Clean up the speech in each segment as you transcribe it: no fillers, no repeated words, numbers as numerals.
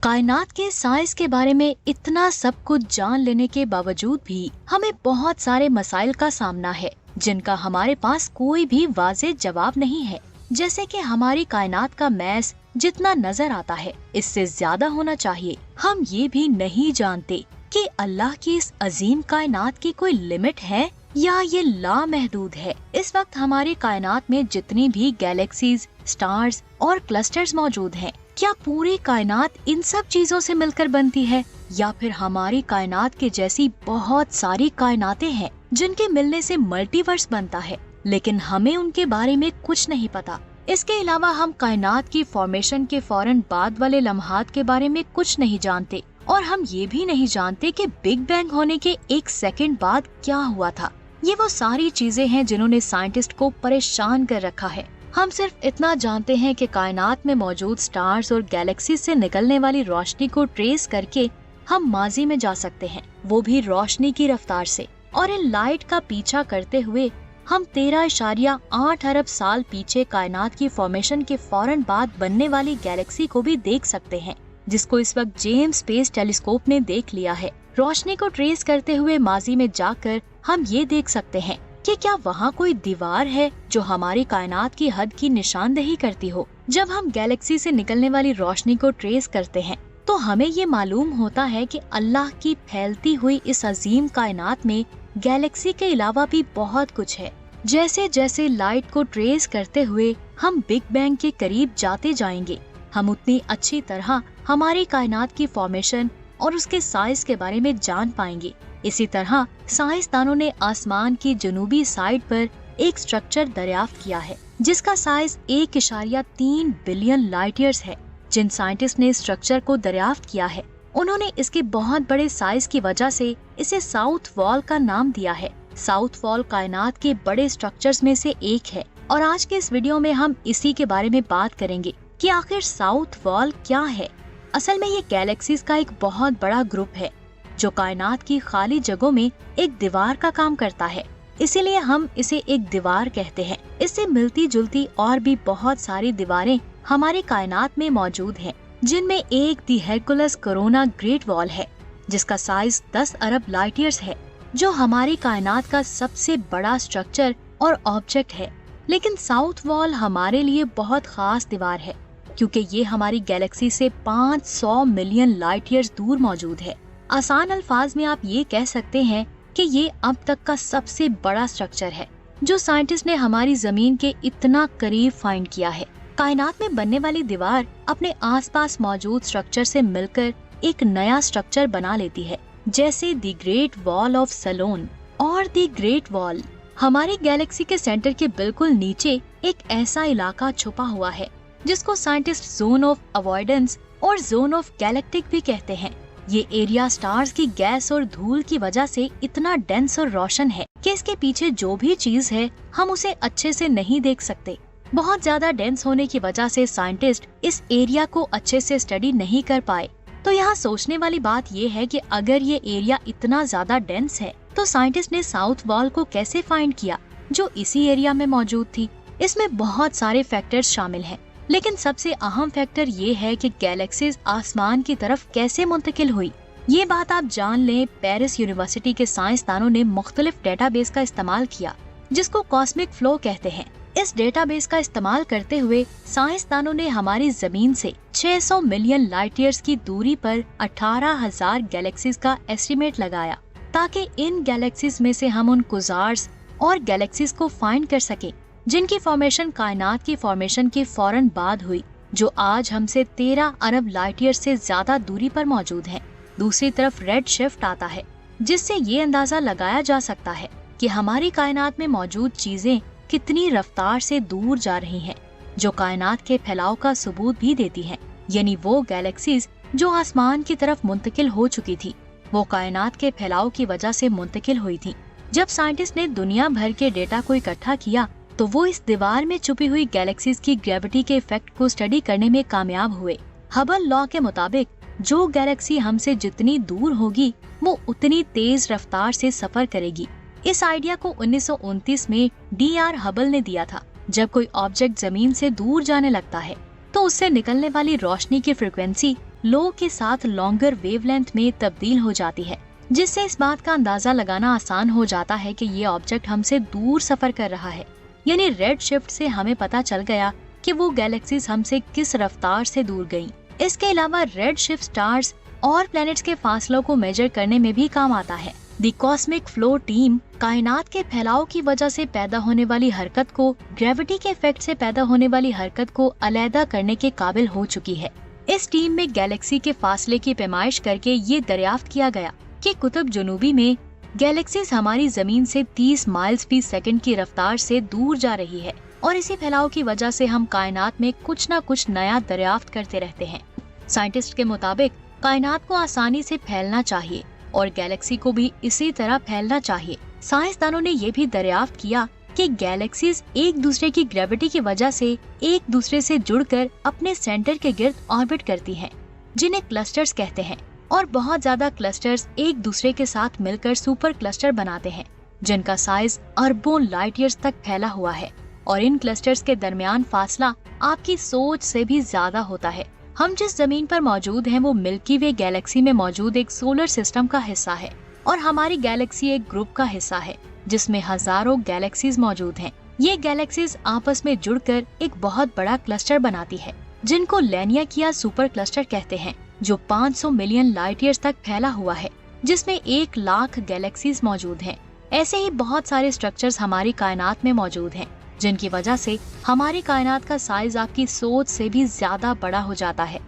कायनात के साइंस के बारे में इतना सब कुछ जान लेने के बावजूद भी हमें बहुत सारे मसाइल का सामना है जिनका हमारे पास कोई भी वाज़ेह जवाब नहीं है। जैसे कि हमारी कायनात का मैस जितना नजर आता है इससे ज्यादा होना चाहिए। हम ये भी नहीं जानते कि अल्लाह की इस अजीम कायनात की कोई लिमिट है या ये लामहदूद है। इस वक्त हमारी कायनात में जितनी भी गैलेक्सीज, स्टार्स और क्लस्टर्स मौजूद हैं, क्या पूरी कायनात इन सब चीजों से मिलकर बनती है या फिर हमारी कायनात के जैसी बहुत सारी कायनातें हैं जिनके मिलने से मल्टीवर्स बनता है, लेकिन हमें उनके बारे में कुछ नहीं पता। इसके अलावा हम कायनात की फॉर्मेशन के फौरन बाद वाले लम्हात के बारे में कुछ नहीं जानते और हम ये भी नहीं जानते कि बिग बैंग होने के 1 सेकंड बाद क्या हुआ था। ये वो सारी चीजें हैं जिन्होंने साइंटिस्ट को परेशान कर रखा है। हम सिर्फ इतना जानते हैं कि कायनात में मौजूद स्टार्स और गैलेक्सी से निकलने वाली रोशनी को ट्रेस करके हम माजी में जा सकते हैं, वो भी रोशनी की रफ्तार से। और इन लाइट का पीछा करते हुए हम 13.8 अरब साल पीछे कायनात की फॉर्मेशन के फौरन बाद बनने वाली गैलेक्सी को भी देख सकते हैं, जिसको इस वक्त जेम्स स्पेस टेलीस्कोप ने देख लिया है। रोशनी को ट्रेस करते हुए माजी में जाकर हम ये देख सकते हैं कि क्या वहाँ कोई दीवार है जो हमारी कायनात की हद की निशानदेही करती हो। जब हम गैलेक्सी से निकलने वाली रोशनी को ट्रेस करते हैं तो हमें ये मालूम होता है कि अल्लाह की फैलती हुई इस अजीम कायनात में गैलेक्सी के अलावा भी बहुत कुछ है। जैसे जैसे लाइट को ट्रेस करते हुए हम बिग बैंग के करीब जाते जाएंगे, हम उतनी अच्छी तरह हमारी कायनात की फॉर्मेशन और उसके साइज के बारे में जान पाएंगे। इसी तरह साइंसदानों ने आसमान की जनूबी साइड पर एक स्ट्रक्चर दरियाफ्त किया है जिसका साइज 1.3 बिलियन लाइट ईयर्स है। जिन साइंटिस्ट ने स्ट्रक्चर को दरियाफ्त किया है उन्होंने इसके बहुत बड़े साइज की वजह से इसे साउथ वॉल का नाम दिया है। साउथ वॉल कायनात के बड़े स्ट्रक्चर्स में से एक है और आज के इस वीडियो में हम इसी के बारे में बात करेंगे कि आखिर साउथ वॉल क्या है। असल में ये गैलेक्सीज का एक बहुत बड़ा ग्रुप है जो कायनात की खाली जगहों में एक दीवार का काम करता है, इसीलिए हम इसे एक दीवार कहते हैं। इससे मिलती जुलती और भी बहुत सारी दीवारें हमारी कायनात में मौजूद हैं, जिनमें एक दी हेरकुलस कोरोना ग्रेट वॉल है जिसका साइज 10 अरब लाइट ईयर्स है, जो हमारी कायनात का सबसे बड़ा स्ट्रक्चर और ऑब्जेक्ट है। लेकिन साउथ वॉल हमारे लिए बहुत खास दीवार है क्योंकि ये हमारी गैलेक्सी से 500 मिलियन लाइट ईयर्स दूर मौजूद है। आसान अल्फाज में आप ये कह सकते हैं कि ये अब तक का सबसे बड़ा स्ट्रक्चर है जो साइंटिस्ट ने हमारी जमीन के इतना करीब फाइंड किया है। कायनात में बनने वाली दीवार अपने आसपास मौजूद स्ट्रक्चर से मिलकर एक नया स्ट्रक्चर बना लेती है, जैसे the great wall of salon और द ग्रेट वॉल। हमारी गैलेक्सी के सेंटर के बिल्कुल नीचे एक ऐसा इलाका छुपा हुआ है जिसको साइंटिस्ट जोन ऑफ अवॉइडेंस और जोन ऑफ गैलेक्टिक भी कहते हैं। ये एरिया स्टार्स की गैस और धूल की वजह से इतना डेंस और रोशन है कि इसके पीछे जो भी चीज है हम उसे अच्छे से नहीं देख सकते। बहुत ज्यादा डेंस होने की वजह से साइंटिस्ट इस एरिया को अच्छे से स्टडी नहीं कर पाए। तो यहाँ सोचने वाली बात ये है कि अगर ये एरिया इतना ज्यादा डेंस है तो साइंटिस्ट ने साउथ वॉल को कैसे फाइंड किया जो इसी एरिया में मौजूद थी। इसमें बहुत सारे फैक्टर्स शामिल हैं, लेकिन सबसे अहम फैक्टर ये है कि गैलेक्सीज आसमान की तरफ कैसे मुंतकिल हुई। ये बात आप जान लें, पेरिस यूनिवर्सिटी के साइंसदानों ने मुख्तलिफ डेटाबेस का इस्तेमाल किया जिसको कॉस्मिक फ्लो कहते हैं। इस डेटाबेस का इस्तेमाल करते हुए साइंसदानों ने हमारी जमीन से 600 मिलियन लाइट ईयर्स की दूरी पर 18,000 गैलेक्सीज का एस्टिमेट लगाया ताकि इन गैलेक्सीज में से हम उन कुजार्स और गैलेक्सीज को फाइंड कर सके जिनकी फॉर्मेशन कायनात की फॉर्मेशन के फौरन बाद हुई, जो आज हमसे 13 अरब लाइट ईयर से ज्यादा दूरी पर मौजूद हैं। दूसरी तरफ रेड शिफ्ट आता है जिससे ये अंदाजा लगाया जा सकता है कि हमारी कायनात में मौजूद चीजें कितनी रफ्तार से दूर जा रही हैं, जो कायनात के फैलाव का सबूत भी देती हैं। यानी वो गैलेक्सीज जो आसमान की तरफ मुंतकिल हो चुकी थी वो कायनात के फैलाव की वजह से मुंतकिल हुई थी। जब साइंटिस्ट ने दुनिया भर के डेटा को इकट्ठा किया तो वो इस दीवार में छुपी हुई गैलेक्सीज की ग्रेविटी के इफेक्ट को स्टडी करने में कामयाब हुए। हबल लॉ के मुताबिक जो गैलेक्सी हमसे जितनी दूर होगी वो उतनी तेज रफ्तार से सफर करेगी। इस आइडिया को 1929 में D.R. हबल ने दिया था। जब कोई ऑब्जेक्ट जमीन से दूर जाने लगता है तो उससे निकलने वाली रोशनी की फ्रिक्वेंसी लो के साथ लॉन्गर वेवलेंथ में तब्दील हो जाती है, जिससे इस बात का अंदाजा लगाना आसान हो जाता है कि ये ऑब्जेक्ट हमसे दूर सफर कर रहा है। यानी रेड शिफ्ट से हमें पता चल गया कि वो गैलेक्सीज हमसे किस रफ्तार से दूर गईं। इसके अलावा रेड शिफ्ट स्टार्स और प्लैनेट्स के फासलों को मेजर करने में भी काम आता है। द कॉस्मिक फ्लो टीम कायनात के फैलाव की वजह से पैदा होने वाली हरकत को ग्रेविटी के इफेक्ट से पैदा होने वाली हरकत को अलहदा करने के काबिल हो चुकी है। इस टीम में गैलेक्सी के फासले की पैमाइश करके ये दरियाफ्त किया गया कि कुतुब जुनूबी में गैलेक्सीज हमारी जमीन से 30 माइल्स फी सेकंड की रफ्तार से दूर जा रही है और इसी फैलाव की वजह से हम कायनात में कुछ न कुछ नया दरियाफ्त करते रहते हैं। साइंटिस्ट के मुताबिक कायनात को आसानी से फैलना चाहिए और गैलेक्सी को भी इसी तरह फैलना चाहिए। साइंसदानों ने ये भी दरियाफ्त किया कि गैलेक्सीज एक दूसरे की ग्रेविटी की वजह से एक दूसरे से जुड़कर अपने सेंटर के गिर्द ऑर्बिट करती हैं, जिन्हें क्लस्टर्स कहते हैं। और बहुत ज्यादा क्लस्टर्स एक दूसरे के साथ मिलकर सुपर क्लस्टर बनाते हैं, जिनका साइज अरबों लाइट ईयर्स तक फैला हुआ है। और इन क्लस्टर्स के दरमियान फासला आपकी सोच से भी ज्यादा होता है। हम जिस जमीन पर मौजूद हैं वो मिल्की वे गैलेक्सी में मौजूद एक सोलर सिस्टम का हिस्सा है और हमारी गैलेक्सी एक ग्रुप का हिस्सा है जिसमें हजारों गैलेक्सीज मौजूद हैं। ये गैलेक्सीज आपस में जुड़कर एक बहुत बड़ा क्लस्टर बनाती है, जिनको लैनियाकिया सुपर क्लस्टर कहते हैं, जो 500 मिलियन लाइट ईयर्स तक फैला हुआ है, जिसमें 1 लाख गैलेक्सीज मौजूद हैं। ऐसे ही बहुत सारे स्ट्रक्चर्स हमारी कायनात में मौजूद हैं, जिनकी वजह से हमारी कायनात का साइज आपकी सोच से भी ज्यादा बड़ा हो जाता है।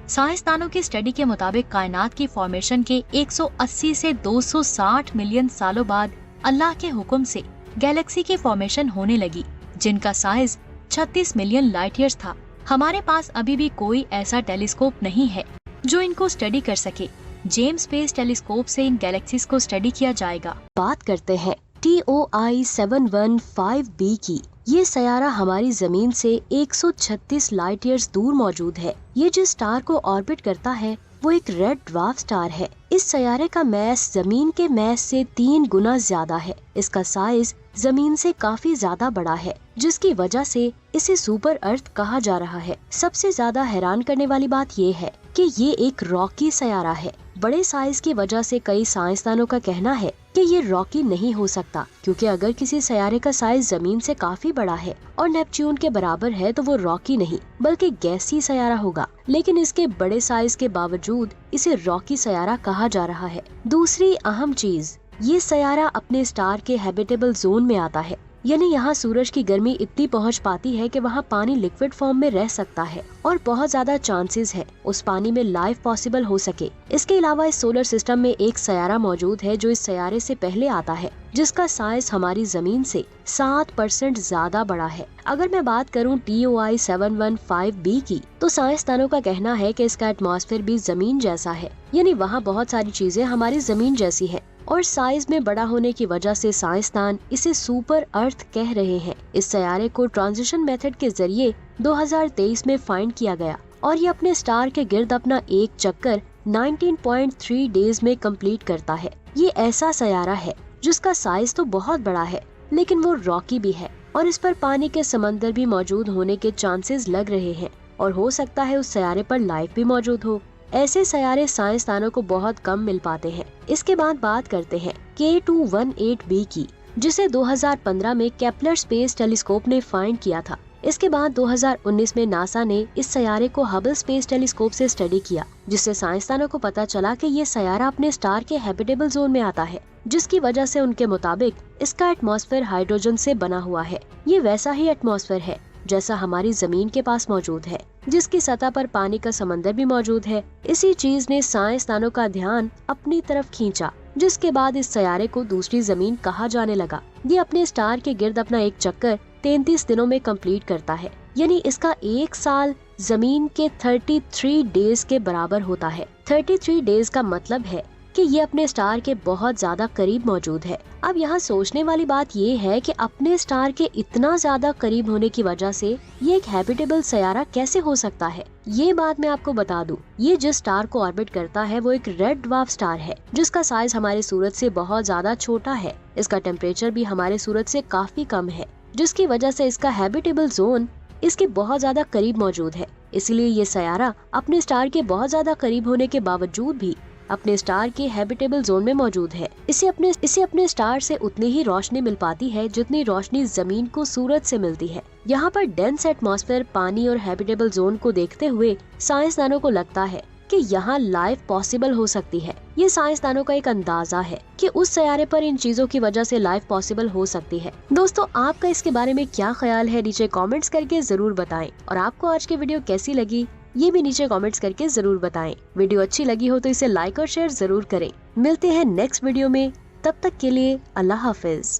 साइंसदानों की स्टडी के मुताबिक कायनात की फॉर्मेशन के 180 से 260 मिलियन सालों बाद अल्लाह के हुक्म से गैलेक्सी की फॉर्मेशन होने लगी, जिनका साइज 36 मिलियन लाइट ईयर्स था। हमारे पास अभी भी कोई ऐसा टेलीस्कोप नहीं है जो इनको स्टडी कर सके। जेम्स स्पेस टेलीस्कोप से इन गैलेक्सीज को स्टडी किया जाएगा। बात करते हैं TOI 715b की। ये सयारा हमारी जमीन से 136 लाइट ईयर्स दूर मौजूद है। ये जिस स्टार को ऑर्बिट करता है वो एक रेड ड्वार्फ स्टार है। इस सयारे का मैस जमीन के मैस से 3 गुना ज्यादा है। इसका साइज जमीन से काफी ज्यादा बड़ा है, जिसकी वजह से इसे सुपर अर्थ कहा जा रहा है। सबसे ज्यादा हैरान करने वाली बात ये है कि ये एक रॉकी सयारा है। बड़े साइज की वजह से कई साइंसदानों का कहना है कि ये रॉकी नहीं हो सकता, क्योंकि अगर किसी सयारे का साइज जमीन से काफी बड़ा है और नेपच्यून के बराबर है तो वो रॉकी नहीं बल्कि गैसी सयारा होगा। लेकिन इसके बड़े साइज के बावजूद इसे रॉकी सयारा कहा जा रहा है। दूसरी अहम चीज, ये सयारा अपने स्टार के हैबिटेबल जोन में आता है, यानी यहाँ सूरज की गर्मी इतनी पहुँच पाती है कि वहाँ पानी लिक्विड फॉर्म में रह सकता है और बहुत ज्यादा चांसेस है उस पानी में लाइफ पॉसिबल हो सके। इसके अलावा इस सोलर सिस्टम में एक सयारा मौजूद है जो इस सयारे से पहले आता है, जिसका साइज हमारी जमीन से 7% ज्यादा बड़ा है। अगर मैं बात करूं TOI 715b की, तो साइंसदानों का कहना है कि इसका एटमॉस्फेयर भी जमीन जैसा है, यानी वहाँ बहुत सारी चीजें हमारी जमीन जैसी है। और साइज में बड़ा होने की वजह से साइंसदान इसे सुपर अर्थ कह रहे हैं। इस सयारे को ट्रांजिशन मेथड के जरिए 2023 में फाइंड किया गया और ये अपने स्टार के गिर्द अपना एक चक्कर 19.3 डेज में कंप्लीट करता है। ये ऐसा सयारा है जिसका साइज तो बहुत बड़ा है, लेकिन वो रॉकी भी है और इस पर पानी के समंदर भी मौजूद होने के चांसेस लग रहे हैं और हो सकता है उस सयारे पर लाइफ भी मौजूद हो। ऐसे सयारे साइंसदानों को बहुत कम मिल पाते हैं। इसके बाद बात करते हैं K218b की, जिसे 2015 में केपलर स्पेस टेलीस्कोप ने फाइंड किया था। इसके बाद 2019 में नासा ने इस सयारे को हबल स्पेस टेलीस्कोप से स्टडी किया, जिससे साइंसदानों को पता चला कि ये सयारा अपने स्टार के हैबिटेबल जोन में आता है, जिसकी वजह से उनके मुताबिक इसका एटमॉस्फेयर हाइड्रोजन से बना हुआ है। ये वैसा ही एटमॉस्फेयर है जैसा हमारी जमीन के पास मौजूद है, जिसकी सतह पर पानी का समंदर भी मौजूद है। इसी चीज ने साइंसदानों का ध्यान अपनी तरफ खींचा, जिसके बाद इस सयारे को दूसरी जमीन कहा जाने लगा। ये अपने स्टार के गिर्द अपना एक चक्कर 33 दिनों में कंप्लीट करता है, यानी इसका एक साल जमीन के 33 डेज के बराबर होता है। 33 डेज का मतलब है कि ये अपने स्टार के बहुत ज्यादा करीब मौजूद है। अब यहाँ सोचने वाली बात ये है कि अपने स्टार के इतना ज्यादा करीब होने की वजह से ये एक हैबिटेबल सयारा कैसे हो सकता है। ये बात मैं आपको बता दूं, ये जिस स्टार को ऑर्बिट करता है वो एक रेड ड्वार्फ स्टार है, जिसका साइज हमारे सूरज से बहुत ज्यादा छोटा है। इसका टेम्परेचर भी हमारे सूरज से काफी कम है, जिसकी वजह से इसका हैबिटेबल जोन इसके बहुत ज्यादा करीब मौजूद है। इसलिए ये सयारा अपने स्टार के बहुत ज्यादा करीब होने के बावजूद भी अपने स्टार के हैबिटेबल जोन में मौजूद है। इसे अपने स्टार से उतनी ही रोशनी मिल पाती है जितनी रोशनी जमीन को सूरज से मिलती है। यहाँ पर डेंस एटमॉस्फेयर, पानी और हैबिटेबल जोन को देखते हुए साइंसदानों को लगता है कि यहाँ लाइफ पॉसिबल हो सकती है। ये साइंसदानों का एक अंदाजा है कि उस सयारे पर इन चीजों की वजह से लाइफ पॉसिबल हो सकती है। दोस्तों, आपका इसके बारे में क्या ख्याल है, नीचे कमेंट्स करके जरूर बताएं। और आपको आज की वीडियो कैसी लगी ये भी नीचे कमेंट्स करके जरूर बताएं। वीडियो अच्छी लगी हो तो इसे लाइक और शेयर जरूर करें। मिलते हैं नेक्स्ट वीडियो में, तब तक के लिए अल्लाह हाफिज।